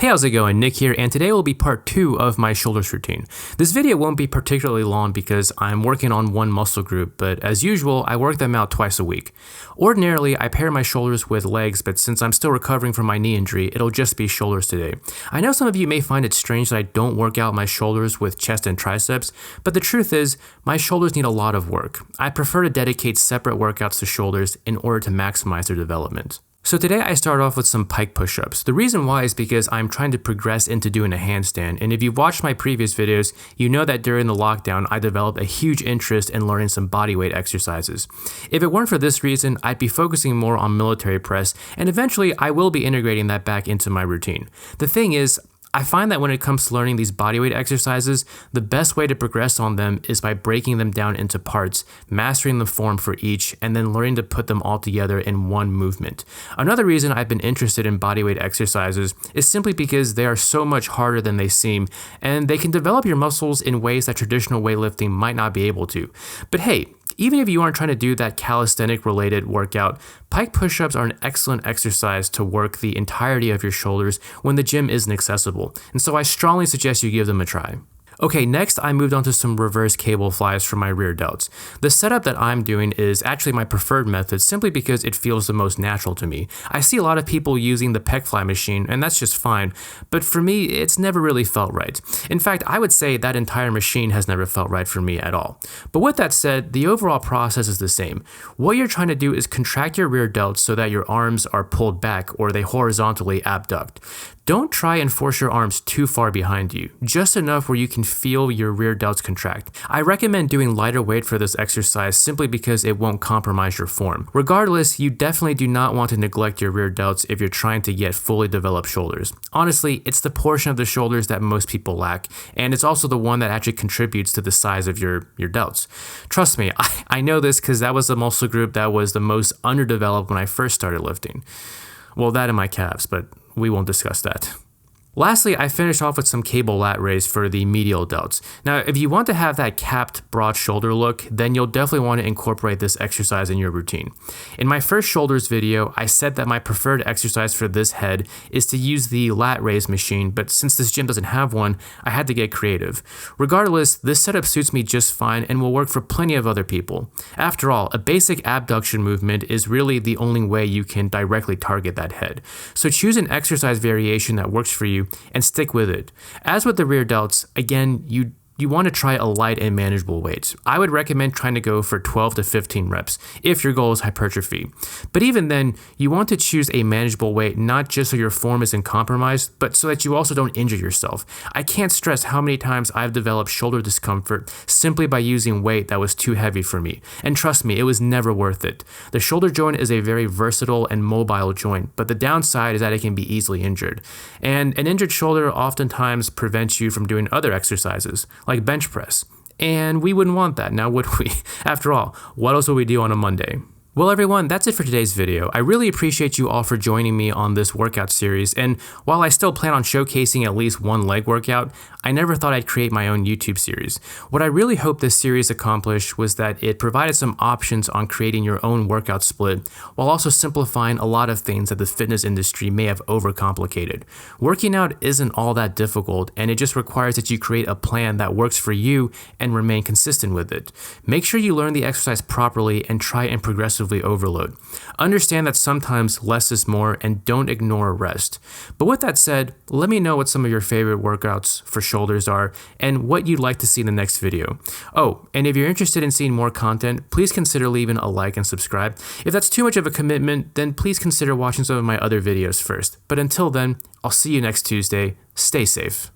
Hey, how's it going? Nick here, and today will be part 2 of my shoulders routine. This video won't be particularly long because I'm working on one muscle group, but as usual, I work them out twice a week. Ordinarily, I pair my shoulders with legs, but since I'm still recovering from my knee injury, it'll just be shoulders today. I know some of you may find it strange that I don't work out my shoulders with chest and triceps, but the truth is, my shoulders need a lot of work. I prefer to dedicate separate workouts to shoulders in order to maximize their development. So today I start off with some pike push-ups. The reason why is because I'm trying to progress into doing a handstand, and if you've watched my previous videos, you know that during the lockdown I developed a huge interest in learning some bodyweight exercises. If it weren't for this reason, I'd be focusing more on military press, and eventually I will be integrating that back into my routine. The thing is, I find that when it comes to learning these bodyweight exercises, the best way to progress on them is by breaking them down into parts, mastering the form for each, and then learning to put them all together in one movement. Another reason I've been interested in bodyweight exercises is simply because they are so much harder than they seem, and they can develop your muscles in ways that traditional weightlifting might not be able to. But hey, even if you aren't trying to do that calisthenic related workout, pike push-ups are an excellent exercise to work the entirety of your shoulders when the gym isn't accessible, and so I strongly suggest you give them a try. Okay, next I moved on to some reverse cable flies for my rear delts. The setup that I'm doing is actually my preferred method simply because it feels the most natural to me. I see a lot of people using the pec fly machine, and that's just fine, but for me, it's never really felt right. In fact, I would say that entire machine has never felt right for me at all. But with that said, the overall process is the same. What you're trying to do is contract your rear delts so that your arms are pulled back or they horizontally abduct. Don't try and force your arms too far behind you, just enough where you can feel your rear delts contract. I recommend doing lighter weight for this exercise simply because it won't compromise your form. Regardless, you definitely do not want to neglect your rear delts if you're trying to get fully developed shoulders. Honestly, it's the portion of the shoulders that most people lack, and it's also the one that actually contributes to the size of your delts. Trust me, I know this because that was the muscle group that was the most underdeveloped when I first started lifting. Well, that and my calves, but we won't discuss that. Lastly, I finished off with some cable lat raise for the medial delts. Now, if you want to have that capped, broad shoulder look, then you'll definitely want to incorporate this exercise in your routine. In my first shoulders video, I said that my preferred exercise for this head is to use the lat raise machine, but since this gym doesn't have one, I had to get creative. Regardless, this setup suits me just fine and will work for plenty of other people. After all, a basic abduction movement is really the only way you can directly target that head. So choose an exercise variation that works for you and stick with it. As with the rear delts, again, you want to try a light and manageable weight. I would recommend trying to go for 12 to 15 reps if your goal is hypertrophy. But even then, you want to choose a manageable weight not just so your form isn't compromised, but so that you also don't injure yourself. I can't stress how many times I've developed shoulder discomfort simply by using weight that was too heavy for me. And trust me, it was never worth it. The shoulder joint is a very versatile and mobile joint, but the downside is that it can be easily injured. And an injured shoulder oftentimes prevents you from doing other exercises, like bench press. And we wouldn't want that, now would we? After all, what else would we do on a Monday? Well everyone, that's it for today's video. I really appreciate you all for joining me on this workout series, and while I still plan on showcasing at least one leg workout, I never thought I'd create my own YouTube series. What I really hope this series accomplished was that it provided some options on creating your own workout split, while also simplifying a lot of things that the fitness industry may have overcomplicated. Working out isn't all that difficult, and it just requires that you create a plan that works for you and remain consistent with it. Make sure you learn the exercise properly and try and progressively overload. Understand that sometimes less is more and don't ignore rest. But with that said, let me know what some of your favorite workouts for shoulders are and what you'd like to see in the next video. Oh, and if you're interested in seeing more content, please consider leaving a like and subscribe. If that's too much of a commitment, then please consider watching some of my other videos first. But until then, I'll see you next Tuesday. Stay safe.